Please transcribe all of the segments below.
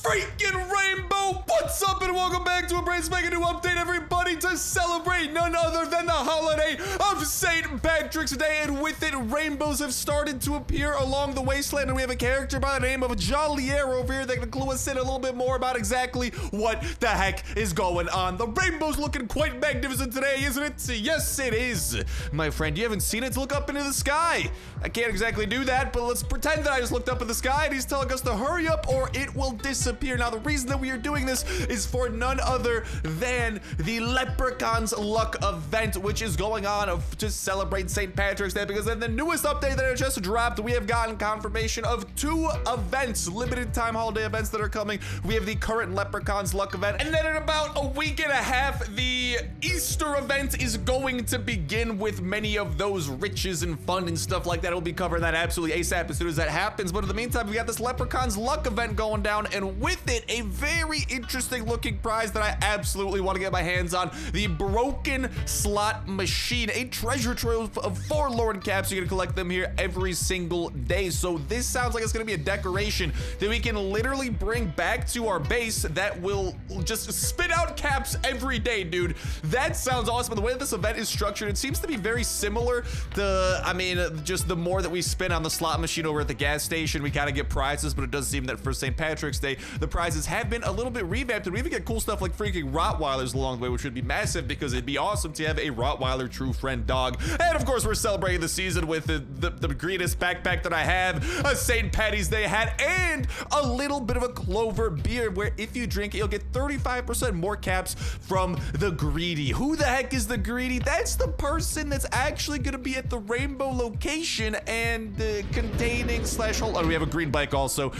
freaking rainbow. What's up and welcome back to a brand spanking new update, everybody, to celebrate none other than the holiday of St. Patrick's Day. And with it, rainbows have started to appear along the wasteland, and we have a character by the name of Jollier over here that can clue us in a little bit more about exactly what the heck is going on. The rainbow's looking quite magnificent today, isn't it? Yes, it is. My friend, you haven't seen it? Look up into the sky. I can't exactly do that, but let's pretend that I just looked up at the sky and he's telling us to hurry up or it will disappear. Now, the reason that we are doing this is for none other than the Leprechaun's Luck event, which is going on to celebrate St. Patrick's Day, because in the newest update that I just dropped, we have gotten confirmation of 2 events, limited time holiday events that are coming. We have the current Leprechaun's Luck event, and then in about a week and a half, the Easter event is going to begin with many of those riches and fun and stuff like that. We'll be covering that absolutely ASAP as soon as that happens. But in the meantime, we got this Leprechaun's Luck event going down, and with it, a very interesting looking prize that I absolutely want to get my hands on: the broken slot machine, a treasure trove of forlorn caps. You're gonna collect them here every single day. So this sounds like it's gonna be a decoration that we can literally bring back to our base that will just spit out caps every day, dude. That sounds awesome. The way that this event is structured, it seems to be very similar to, I mean, just the more that we spin on the slot machine over at the gas station, we kind of get prizes. But it does seem that for St. Patrick's Day, the prizes have been a little bit revamped, and we even get cool stuff like freaking Rottweilers along the way, which would be massive because it'd be awesome to have a Rottweiler true friend dog. And of course, we're celebrating the season with the greenest backpack that I have, a St. Patty's Day hat, and a little bit of a clover beer, where if you drink it, you'll get 35% more caps from the greedy. Who the heck is the greedy? That's the person that's actually gonna be at the rainbow location and containing slash hold. Oh, we have a green bike also.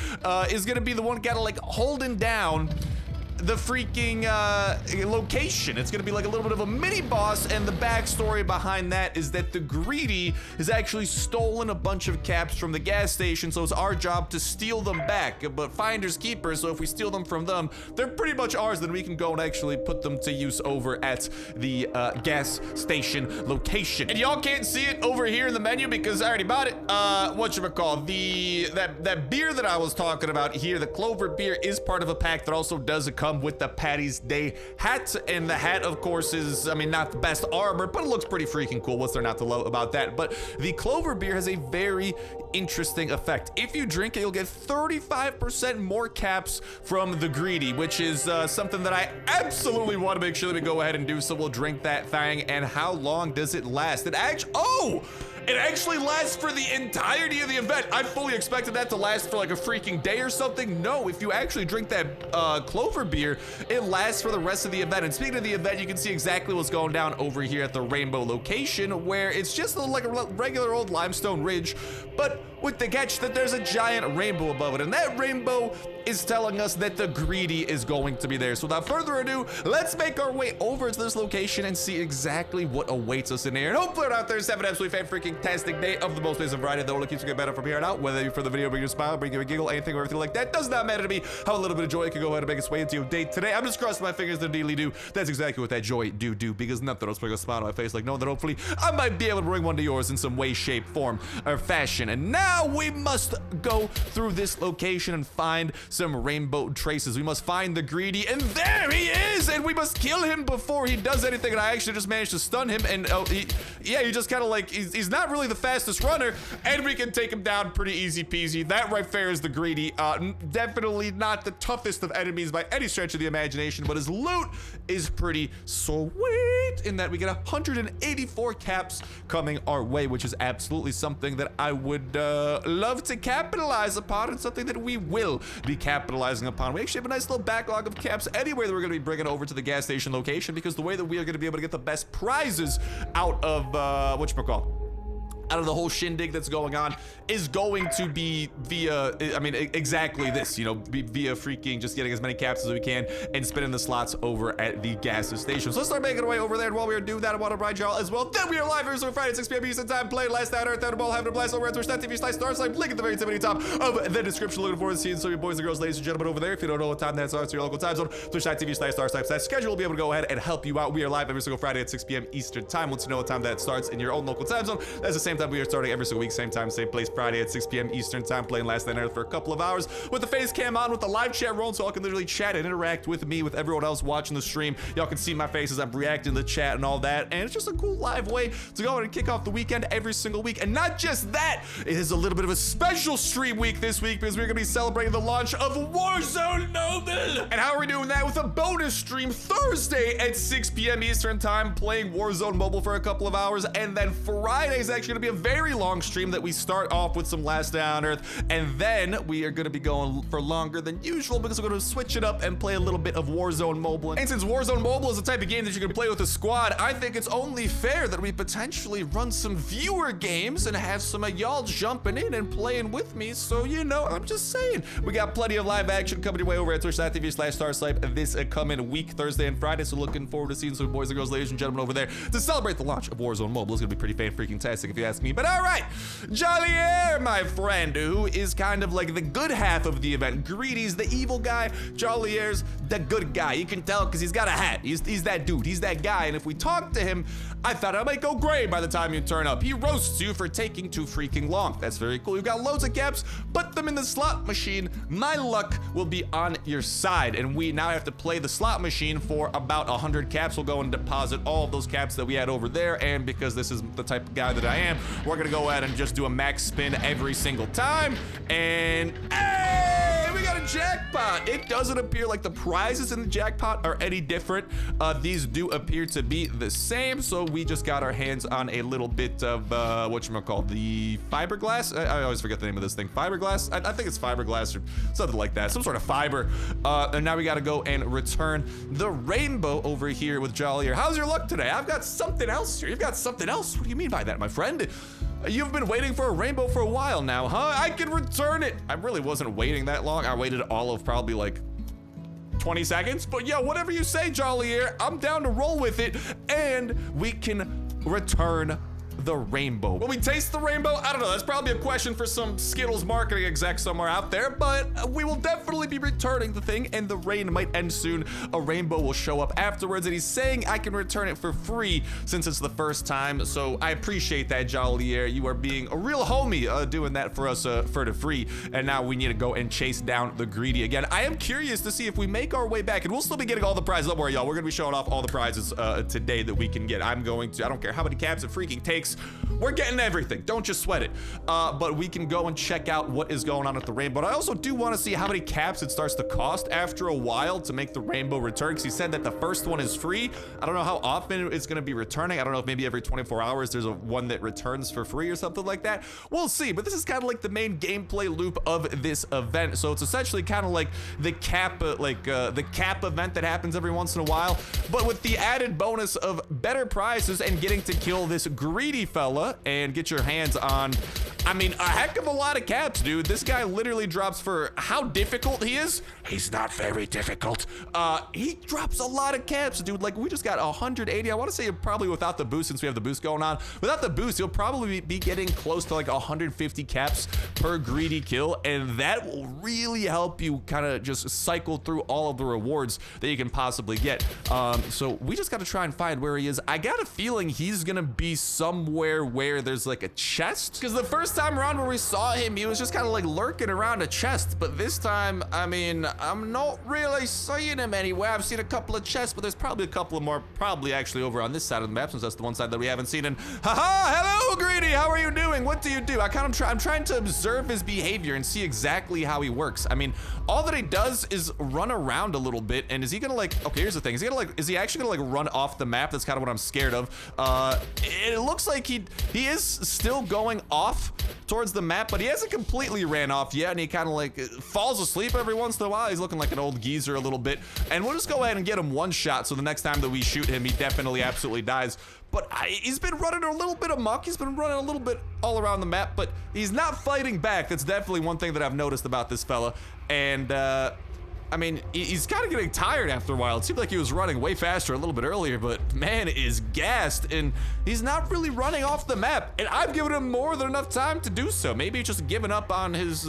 Is gonna be the one kind of like holding down the freaking location. It's gonna be like a little bit of a mini boss, and the backstory behind that is that the greedy has actually stolen a bunch of caps from the gas station, so it's our job to steal them back. But finders keepers, so if we steal them from them, they're pretty much ours. Then we can go and actually put them to use over at the gas station location. And y'all can't see it over here in the menu because I already bought it. Whatchamacall, that beer that I was talking about here, the clover beer, is part of a pack that also does come with the Patty's Day hat. And the hat, of course, is, I mean, not the best armor, but it looks pretty freaking cool. What's there not to love about that? But the clover beer has a very interesting effect. If you drink it, you'll get 35% more caps from the greedy, which is something that I absolutely want to make sure that we go ahead and do. So we'll drink that thing. And how long does it last? It actually lasts for the entirety of the event. I fully expected that to last for like a freaking day or something. No, if you actually drink that clover beer, it lasts for the rest of the event. And speaking of the event, you can see exactly what's going down over here at the rainbow location, where it's just like a regular old limestone ridge, but with the catch that there's a giant rainbow above it. And that rainbow is telling us that the greedy is going to be there. So without further ado, let's make our way over to this location and see exactly what awaits us in here. And hopefully out there is having an absolutely fantastic day of the most days of Friday. That only keeps you getting better from here on out. Whether for the video, bring you a smile, bring you a giggle, anything or everything like that, does not matter to me. How a little bit of joy can go ahead and make its way into your day today. I'm just crossing my fingers to dealy do. That's exactly what that joy do, because nothing else brings a smile on my face like knowing that hopefully I might be able to bring one to yours in some way, shape, form, or fashion. And now we must go through this location and find some rainbow traces. We must find the greedy, and there he is, and we must kill him before he does anything. And I actually just managed to stun him, and he just kind of like, he's not really the fastest runner, and we can take him down pretty easy peasy. That right there is the greedy. Definitely not the toughest of enemies by any stretch of the imagination, but his loot is pretty sweet in that we get 184 caps coming our way, which is absolutely something that I would love to capitalize upon, and something that we will be capitalizing upon. We actually have a nice little backlog of caps anyway that we're going to be bringing over to the gas station location, because the way that we are going to be able to get the best prizes out of out of the whole shindig that's going on is going to be via, I mean, exactly this, you know, via freaking just getting as many caps as we can and spinning the slots over at the gas station. So let's start making our way over there, and while we are doing that, I want to remind y'all as well that we are live every single Friday at 6 p.m. Eastern Time, playing Last Night on Earth, ball, having a blast over at Twitch.tv/Starsnipe, link at the very top of the description. Looking forward to seeing some of you boys and girls, ladies and gentlemen, over there. If you don't know what time that's on, it's your local time zone, Twitch.tv/Starsnipe. That schedule will be able to go ahead and help you out. We are live every single Friday at 6 p.m. Eastern Time. Once you know what time that starts in your own local time zone, that's the same time time we are starting every single week, same time, same place, Friday at 6 p.m. Eastern time, playing Last Night on Earth for a couple of hours with the face cam on, with the live chat rolling, so y'all can literally chat and interact with me, with everyone else watching the stream. Y'all can see my face as I'm reacting to the chat and all that, and it's just a cool live way to go and kick off the weekend every single week. And not just that, it is a little bit of a special stream week this week because we're gonna be celebrating the launch of Warzone Mobile. And how are we doing that? With a bonus stream Thursday at 6 p.m. Eastern time, playing Warzone Mobile for a couple of hours, and then Friday is actually gonna be a very long stream that we start off with some Last Day on Earth, and then we are gonna be going for longer than usual because we're gonna switch it up and play a little bit of Warzone Mobile. And since Warzone Mobile is the type of game that you can play with a squad, I think it's only fair that we potentially run some viewer games and have some of y'all jumping in and playing with me. So, you know, I'm just saying, we got plenty of live action coming your way over at twitch.tv/Starsnipe this coming week, Thursday and Friday. So looking forward to seeing some boys and girls, ladies and gentlemen, over there to celebrate the launch of Warzone Mobile. It's gonna be pretty fan-freaking-tastic if you ask me. But all right, Jollier, my friend, who is kind of like the good half of the event. Greedy's the evil guy. Jollier's the good guy. You can tell because he's got a hat. He's that dude. He's that guy. And if we talk to him, I thought I might go gray by the time you turn up. He roasts you for taking too freaking long. That's very cool. You've got loads of caps. Put them in the slot machine. My luck will be on your side. And we now have to play the slot machine for about 100 caps. We'll go and deposit all of those caps that we had over there. And because this is the type of guy that I am, we're going to go ahead and just do a max spin every single time. And hey, we got a jackpot. It doesn't appear like the prizes in the jackpot are any different. These do appear to be the same. So we just got our hands on a little bit of whatchamacallit, the fiberglass. I always forget the name of this thing. Fiberglass? I think it's fiberglass or something like that. Some sort of fiber. And now we got to go and return the rainbow over here with Jollier. How's your luck today? I've got something else here. You've got something else? What do you mean by that, my friend? You've been waiting for a rainbow for a while now, huh? I can return it. I really wasn't waiting that long. I waited all of probably like 20 seconds, but yeah, whatever you say, Jollier, I'm down to roll with it, and we can return the rainbow. Will we taste the rainbow? I don't know. That's probably a question for some Skittles marketing exec somewhere out there, but we will definitely be returning the thing, and the rain might end soon. A rainbow will show up afterwards, and he's saying I can return it for free since it's the first time, so I appreciate that, Jollier. You are being a real homie doing that for us for the free, and now we need to go and chase down the greedy again. I am curious to see if we make our way back, and we'll still be getting all the prizes. Don't worry, y'all. We're gonna be showing off all the prizes today that we can get. I don't care how many caps it freaking takes. We're getting everything. Don't just sweat it. But we can go and check out what is going on at the rainbow. But I also do want to see how many caps it starts to cost after a while to make the rainbow return, because he said that the first one is free. I don't know how often it's going to be returning. I don't know if maybe every 24 hours there's a one that returns for free or something like that. We'll see. But this is kind of like the main gameplay loop of this event. So it's essentially kind of like the cap, the cap event that happens every once in a while, but with the added bonus of better prizes and getting to kill this greedy fella and get your hands on, I mean, a heck of a lot of caps, dude. This guy literally drops for how difficult he is. He's not very difficult. He drops a lot of caps, dude. Like, we just got 180. I want to say probably without the boost, since we have the boost going on. Without the boost, you'll probably be getting close to like 150 caps per greedy kill, and that will really help you kind of just cycle through all of the rewards that you can possibly get. So we just got to try and find where he is. I got a feeling he's gonna be somewhere where there's like a chest, because the first time around where we saw him, he was just kind of like lurking around a chest, but this time, I mean, I'm not really seeing him anywhere. I've seen a couple of chests, but there's probably a couple of more, probably actually over on this side of the map, since that's the one side that we haven't seen. And haha, hello Greedy, how are you doing? What do you do? I'm trying to observe his behavior and see exactly how he works. I mean, all that he does is run around a little bit, and is he gonna like, okay, here's the thing, is he actually gonna like run off the map? That's kind of what I'm scared of. It looks like he is still going off towards the map, but he hasn't completely ran off yet, and he kind of like falls asleep every once in a while. He's looking like an old geezer a little bit, and we'll just go ahead and get him one shot, so the next time that we shoot him, he definitely absolutely dies. But he's been running a little bit amok. He's been running a little bit all around the map, but he's not fighting back. That's definitely one thing that I've noticed about this fella. And I mean, he's kind of getting tired after a while. It seemed like he was running way faster a little bit earlier, but man is gassed, and he's not really running off the map. And I've given him more than enough time to do so. Maybe he's just given up on his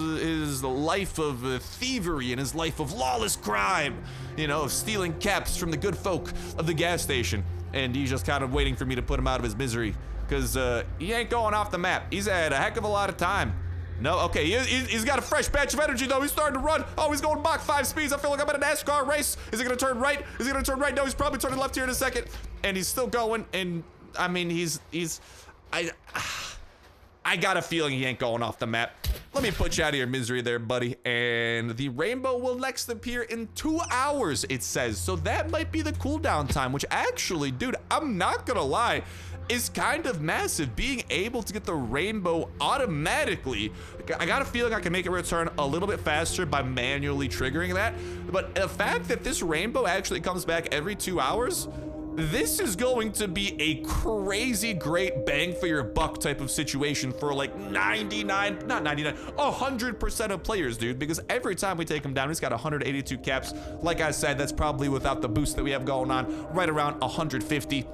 life of thievery and his life of lawless crime, you know, of stealing caps from the good folk of the gas station. And he's just kind of waiting for me to put him out of his misery. because he ain't going off the map. He's had a heck of a lot of time. No, okay, he's got a fresh batch of energy, though. He's starting to run. Oh, he's going Mach 5 speeds. I feel like I'm at a NASCAR race. Is he going to turn right? Is he going to turn right? No, he's probably turning left here in a second. And he's still going. And, I mean, I got a feeling he ain't going off the map. Let me put you out of your misery there, buddy. And the rainbow will next appear in 2 hours, it says. So that might be the cooldown time, which actually, dude, I'm not gonna lie, is kind of massive. Being able to get the rainbow automatically, I got a feeling I can make it return a little bit faster by manually triggering that. But the fact that this rainbow actually comes back every 2 hours, this is going to be a crazy great bang for your buck type of situation for like 100% of players, dude, because every time we take him down, he's got 182 caps. Like I said, that's probably without the boost that we have going on, right around 150.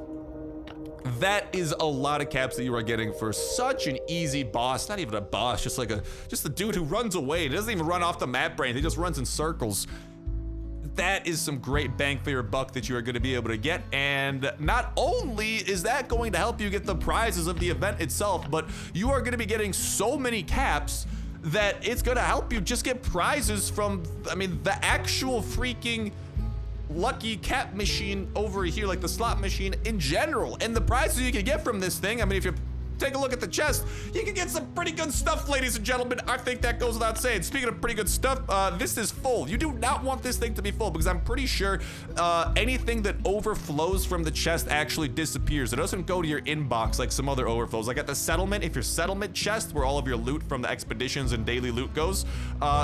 That is a lot of caps that you are getting for such an easy boss. Not even a boss, just a dude who runs away. He doesn't even run off the map brain. He just runs in circles. That is some great bang for your buck that you are going to be able to get. And not only is that going to help you get the prizes of the event itself, but you are going to be getting so many caps that it's going to help you just get prizes from, I mean, the actual freaking lucky cap machine over here, like the slot machine in general. And the prizes you can get from this thing, I mean, if you take a look at the chest, you can get some pretty good stuff, ladies and gentlemen. I think that goes without saying. Speaking of pretty good stuff, this is full. You do not want this thing to be full, because I'm pretty sure anything that overflows from the chest actually disappears. It doesn't go to your inbox like some other overflows. Like at the settlement, if your settlement chest, where all of your loot from the expeditions and daily loot goes,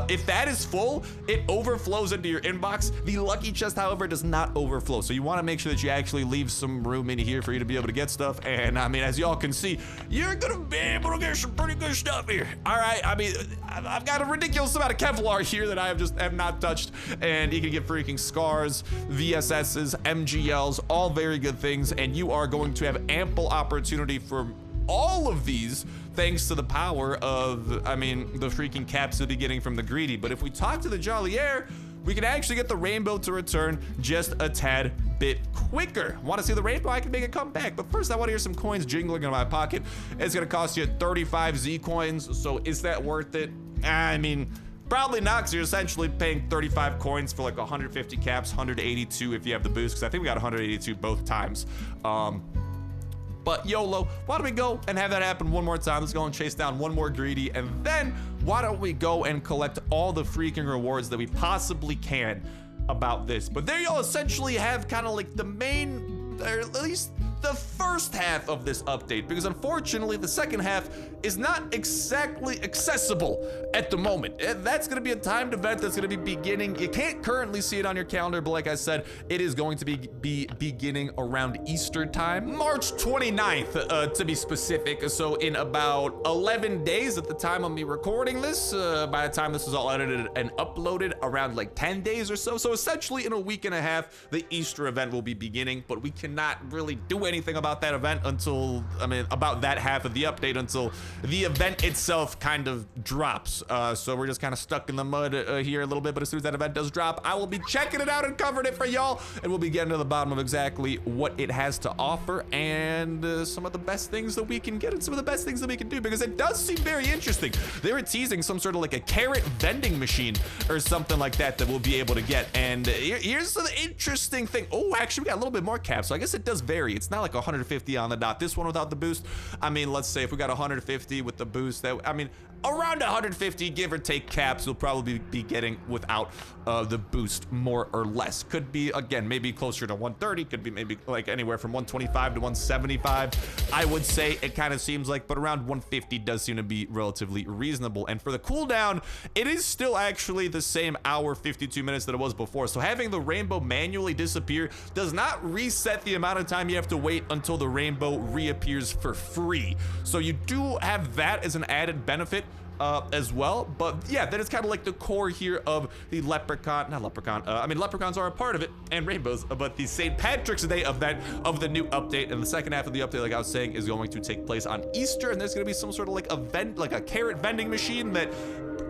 if that is full, it overflows into your inbox. The lucky chest, however, does not overflow. So you want to make sure that you actually leave some room in here for you to be able to get stuff. And I mean, as y'all can see, you're gonna be able to get some pretty good stuff here. All right, I mean, I've got a ridiculous amount of Kevlar here that I have not touched, and you can get freaking scars, VSSs, MGLs, all very good things, and you are going to have ample opportunity for all of these thanks to the power of, I mean, the freaking caps you'll be getting from the greedy. But if we talk to the Jollier, we can actually get the rainbow to return just a tad bit quicker. Want to see the rainbow? I can make it come back. But first, I want to hear some coins jingling in my pocket. It's going to cost you 35 Z coins. So is that worth it? I mean, probably not, because you're essentially paying 35 coins for like 150 caps, 182 if you have the boost, because I think we got 182 both times. But YOLO, why don't we go and have that happen one more time? Let's go and chase down one more greedy, and then why don't we go and collect all the freaking rewards that we possibly can about this. But there you'll essentially have kind of like the main, or at least the first half of this update, because unfortunately the second half is not exactly accessible at the moment. That's going to be a timed event that's going to be beginning. You can't currently see it on your calendar, but like I said, it is going to be beginning around Easter time, March 29th to be specific. So in about 11 days at the time of me recording this, by the time this is all edited and uploaded, around like 10 days or so. So essentially in a week and a half, the Easter event will be beginning, but we cannot really do anything about that event until, I mean, about that half of the update until the event itself kind of drops. So we're just kind of stuck in the mud here a little bit, but as soon as that event does drop, I will be checking it out and covering it for y'all, and we'll be getting to the bottom of exactly what it has to offer and some of the best things that we can get and some of the best things that we can do, because it does seem very interesting. They were teasing some sort of like a carrot vending machine or something like that that we'll be able to get, and here's the interesting thing. Oh, actually we got a little bit more caps, so I guess it does vary. It's not like 150 on the dot. This one without the boost, I mean, let's say if we got 150 with the boost, that, I mean, around 150 give or take caps you'll probably be getting without the boost, more or less. Could be, again, maybe closer to 130, could be maybe like anywhere from 125 to 175, I would say. It kind of seems like, but around 150 does seem to be relatively reasonable. And for the cooldown, it is still actually the same hour 52 minutes that it was before, so having the rainbow manually disappear does not reset the amount of time you have to wait until the rainbow reappears for free. So you do have that as an added benefit as well. But yeah, that is kind of like the core here of the leprechaun, not leprechaun, I mean, leprechauns are a part of it, and rainbows, but the St. Patrick's Day event of the new update, and the second half of the update, like I was saying, is going to take place on Easter, and there's going to be some sort of like event, like a carrot vending machine that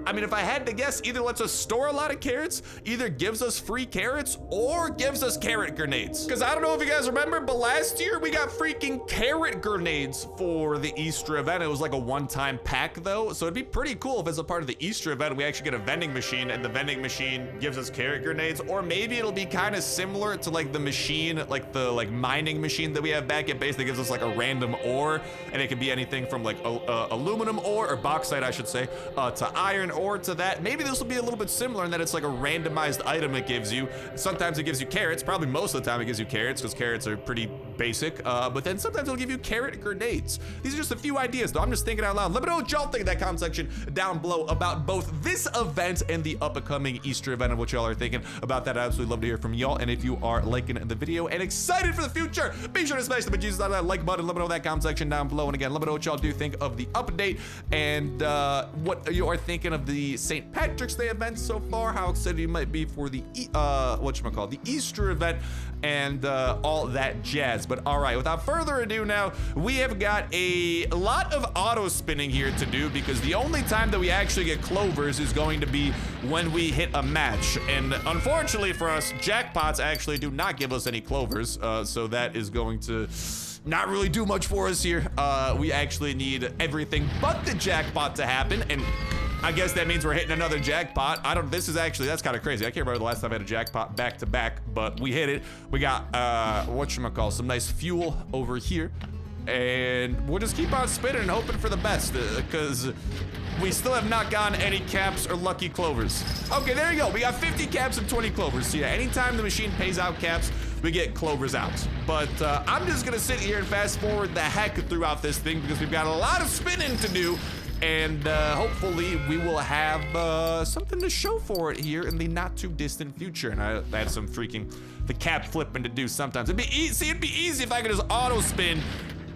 I mean, if I had to guess, either lets us store a lot of carrots, either gives us free carrots, or gives us carrot grenades. Because I don't know if you guys remember, but last year we got freaking carrot grenades for the Easter event. It was like a one-time pack though, so it'd be pretty cool if as a part of the Easter event, we actually get a vending machine and the vending machine gives us carrot grenades, or maybe it'll be kind of similar to like the machine, like the mining machine that we have back at base that gives us like a random ore, and it could be anything from like aluminum ore, or bauxite I should say, to iron ore, to that. Maybe this will be a little bit similar in that it's like a randomized item it gives you. Sometimes it gives you carrots, probably most of the time it gives you carrots because carrots are pretty basic, but then sometimes it'll give you carrot grenades. These are just a few ideas though, I'm just thinking out loud. Let me know what y'all think in that comment section down below about both this event and the upcoming Easter event and what y'all are thinking about that. I absolutely love to hear from y'all, and if you are liking the video and excited for the future, be sure to smash the bejesus out of that like button. Let me know in that comment section down below, and again, let me know what y'all do think of the update and what you are thinking of the St. Patrick's Day event so far, how excited you might be for the the Easter event, and all that jazz. But all right, without further ado, now we have got a lot of auto spinning here to do, because the only time that we actually get clovers is going to be when we hit a match, and unfortunately for us, jackpots actually do not give us any clovers, so that is going to not really do much for us here. We actually need everything but the jackpot to happen, and I guess that means we're hitting another jackpot. This is actually, that's kind of crazy. I can't remember the last time I had a jackpot back to back, but we hit it. We got, whatchamacallit, some nice fuel over here. And we'll just keep on spinning and hoping for the best, because we still have not gotten any caps or lucky clovers. Okay, there you go. We got 50 caps and 20 clovers. So yeah, anytime the machine pays out caps, we get clovers out. But I'm just gonna sit here and fast forward the heck throughout this thing, because we've got a lot of spinning to do. And hopefully we will have something to show for it here in the not too distant future. And I had some freaking the cap flipping to do sometimes. It'd be easy if I could just auto spin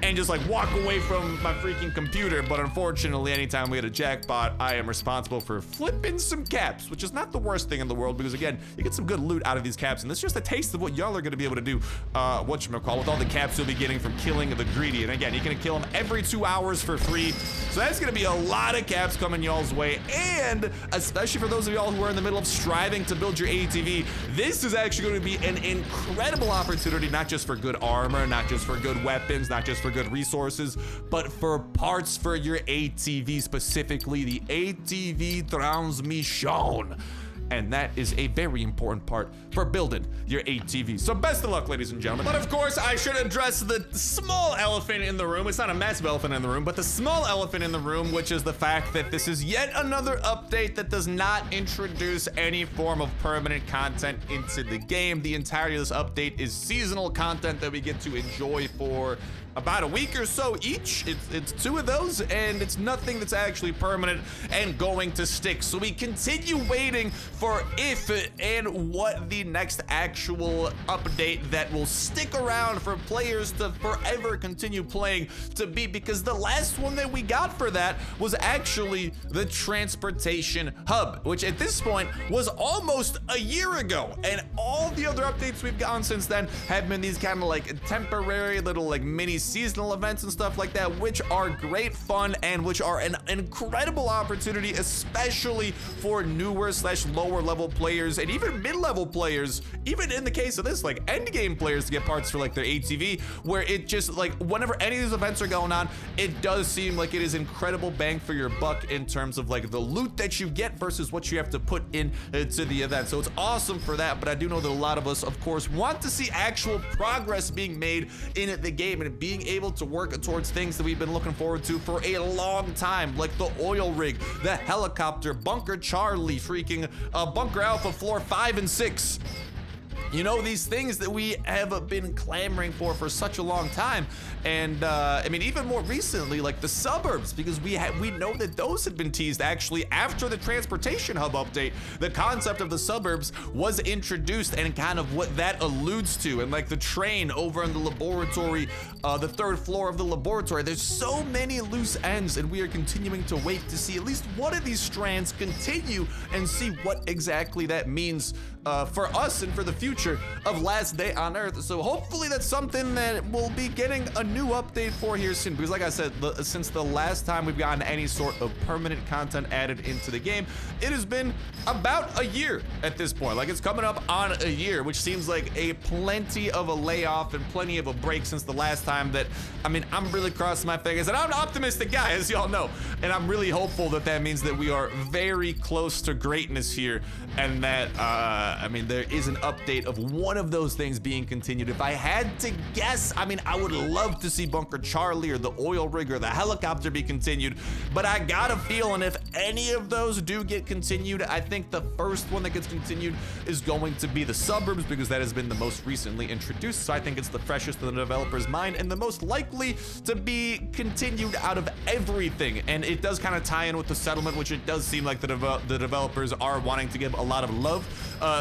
and just like walk away from my freaking computer, but unfortunately anytime we hit a jackpot, I am responsible for flipping some caps, which is not the worst thing in the world, because again, you get some good loot out of these caps, and this is just a taste of what y'all are gonna be able to do, whatchamacallit, with all the caps you'll be getting from killing the greedy. And again, you can kill them every 2 hours for free, so that's gonna be a lot of caps coming y'all's way. And especially for those of y'all who are in the middle of striving to build your ATV, this is actually going to be an incredible opportunity, not just for good armor, not just for good weapons, not just for good resources, but for parts for your ATV, specifically the ATV Transmission. And that is a very important part for building your ATV. So best of luck, ladies and gentlemen. But of course, I should address the small elephant in the room. It's not a massive elephant in the room, but the small elephant in the room, which is the fact that this is yet another update that does not introduce any form of permanent content into the game. The entirety of this update is seasonal content that we get to enjoy for about a week or so each. It's 2 of those, and it's nothing that's actually permanent and going to stick. So we continue waiting for if and what the next actual update that will stick around for players to forever continue playing to be, because the last one that we got for that was actually the transportation hub, which at this point was almost a year ago, and all the other updates we've gotten since then have been these kind of like temporary little like mini seasonal events and stuff like that, which are great fun and which are an incredible opportunity, especially for newer / lower level players, and even mid-level players, even in the case of this, like end game players, to get parts for like their ATV, where it just like whenever any of these events are going on, it does seem like it is incredible bang for your buck in terms of like the loot that you get versus what you have to put in to the event. So it's awesome for that, but I do know that a lot of us, of course, want to see actual progress being made in the game and being able to work towards things that we've been looking forward to for a long time, like the oil rig, the helicopter, Bunker Charlie, freaking Bunker Alpha floor 5 and 6. You know, these things that we have been clamoring for such a long time. And I mean, even more recently, like the suburbs, because we know that those had been teased actually after the transportation hub update. The concept of the suburbs was introduced, and kind of what that alludes to, and like the train over in the laboratory, the 3rd floor of the laboratory. There's so many loose ends, and we are continuing to wait to see at least one of these strands continue and see what exactly that means for us and for the future. future of Last Day on Earth. So hopefully that's something that we'll be getting a new update for here soon, because like I said, since the last time we've gotten any sort of permanent content added into the game, it has been about a year at this point. Like, it's coming up on a year, which seems like a plenty of a layoff and plenty of a break since the last time that, I mean, I'm really crossing my fingers, and I'm an optimistic guy, as y'all know, and I'm really hopeful that that means that we are very close to greatness here, and that, I mean, there is an update of one of those things being continued. If I had to guess, I mean, I would love to see Bunker Charlie or the oil rig or the helicopter be continued, but I got a feeling if any of those do get continued, I think the first one that gets continued is going to be the Suburbs, because that has been the most recently introduced, so I think it's the freshest in the developer's mind and the most likely to be continued out of everything. And it does kind of tie in with the settlement, which it does seem like the developers are wanting to give a lot of love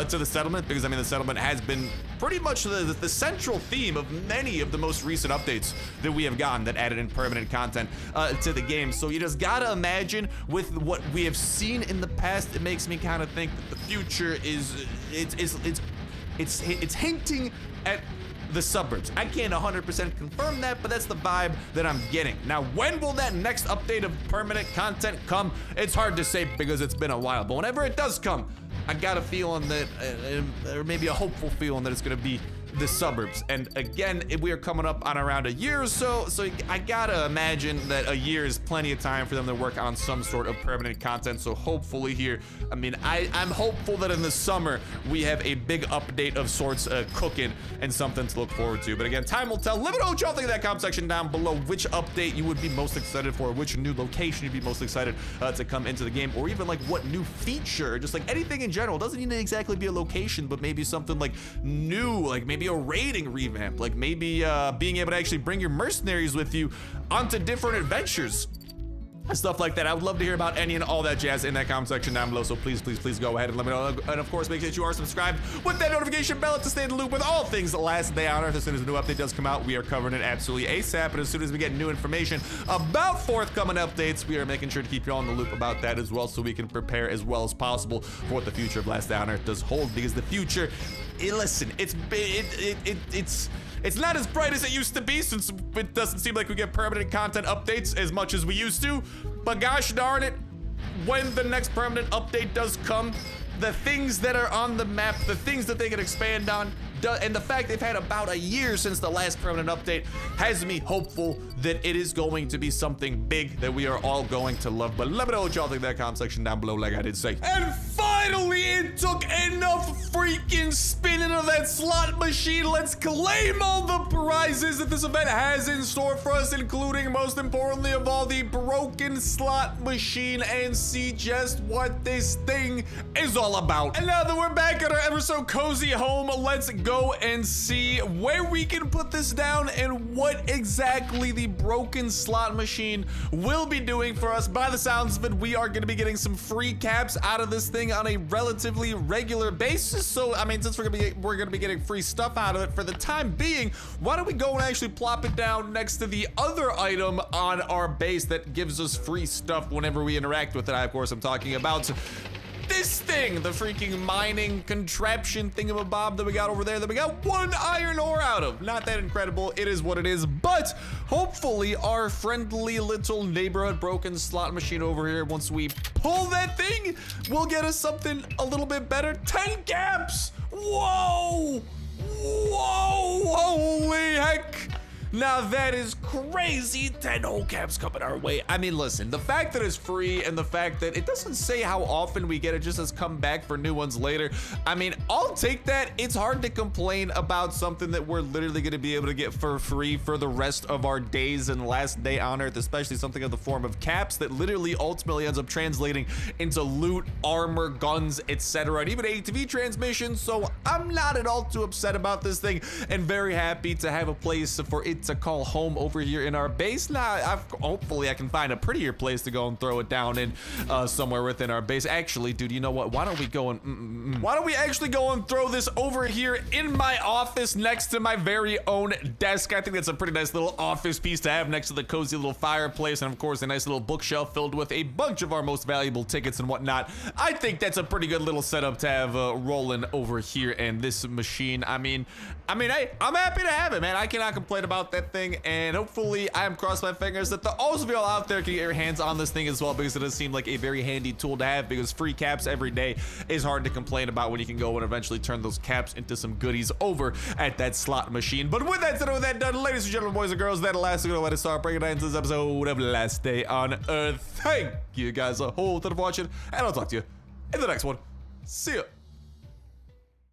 to the settlement, because I mean, the settlement has been pretty much the central theme of many of the most recent updates that we have gotten that added in permanent content to the game. So you just gotta imagine, with what we have seen in the past, it makes me kind of think that the future is it's hinting at the Suburbs. I can't 100% confirm that, but that's the vibe that I'm getting. Now, when will that next update of permanent content come? It's hard to say because it's been a while, but whenever it does come, I got a feeling that, or maybe a hopeful feeling that it's gonna be the Suburbs. And again, we are coming up on around a year or so I gotta imagine that a year is plenty of time for them to work on some sort of permanent content. So hopefully here, I mean, I'm hopeful that in the summer we have a big update of sorts cooking and something to look forward to. But again, time will tell. Let me know what y'all think in that comment section down below, which update you would be most excited for, which new location you'd be most excited to come into the game, or even like what new feature, just like anything in general. It doesn't need to exactly be a location, but maybe something like new, like maybe a raiding revamp, like maybe being able to actually bring your mercenaries with you onto different adventures, stuff like that. I would love to hear about any and all that jazz in that comment section down below, so please go ahead and let me know. And of course, make sure that you are subscribed with that notification bell to stay in the loop with all things Last Day on Earth. As soon as a new update does come out, we are covering it absolutely ASAP, and as soon as we get new information about forthcoming updates, we are making sure to keep you all in the loop about that as well, so we can prepare as well as possible for what the future of Last Day on Earth does hold, because the future, listen, it's not as bright as it used to be, since it doesn't seem like we get permanent content updates as much as we used to. But gosh darn it, when the next permanent update does come, the things that are on the map, the things that they can expand on, and the fact they've had about a year since the last permanent update has me hopeful that it is going to be something big that we are all going to love. But let me know what y'all think in that comment section down below, like I did say. And finally, it took enough freaking spinning of that slot machine. Let's claim all the prizes that this event has in store for us, including, most importantly of all, the broken slot machine, and see just what this thing is all about. And now that we're back at our ever so cozy home, let's go and see where we can put this down and what exactly the broken slot machine will be doing for us. By the sounds of it, we are going to be getting some free caps out of this thing on a relatively regular basis. So I mean, since we're gonna be getting free stuff out of it for the time being, why don't we go and actually plop it down next to the other item on our base that gives us free stuff whenever we interact with it. Of course, I'm talking about this thing, the freaking mining contraption thingamabob that we got over there that we got 1 iron ore out of. Not that incredible, it is what it is, but hopefully our friendly little neighborhood broken slot machine over here, once we pull that thing, will get us something a little bit better. 10 caps! Whoa! Whoa! Holy heck! Now that is crazy. 10 whole caps coming our way. I mean, listen, the fact that it's free and the fact that it doesn't say how often we get it, just says come back for new ones later. I mean, I'll take that. It's hard to complain about something that we're literally going to be able to get for free for the rest of our days and Last Day on Earth, especially something in the form of caps that literally ultimately ends up translating into loot, armor, guns, etc., and even ATV transmissions. So I'm not at all too upset about this thing and very happy to have a place for it to call home over here in our base. Now, hopefully I can find a prettier place to go and throw it down in somewhere within our base. Actually, dude, you know what? Why don't we go and why don't we actually go and throw this over here in my office next to my very own desk? I think that's a pretty nice little office piece to have next to the cozy little fireplace, and of course a nice little bookshelf filled with a bunch of our most valuable tickets and whatnot. I think that's a pretty good little setup to have rolling over here. And this machine, I mean, hey, I'm happy to have it, man. I cannot complain about that thing, and hopefully I'm crossing my fingers that all of y'all out there can get your hands on this thing as well, because it does seem like a very handy tool to have, because free caps every day is hard to complain about when you can go and eventually turn those caps into some goodies over at that slot machine. But with that said, with that done, ladies and gentlemen, boys and girls, that'll last. We're gonna let us start breaking down into this episode of Last Day on Earth. Thank you guys a whole ton for watching, and I'll talk to you in the next one. See ya.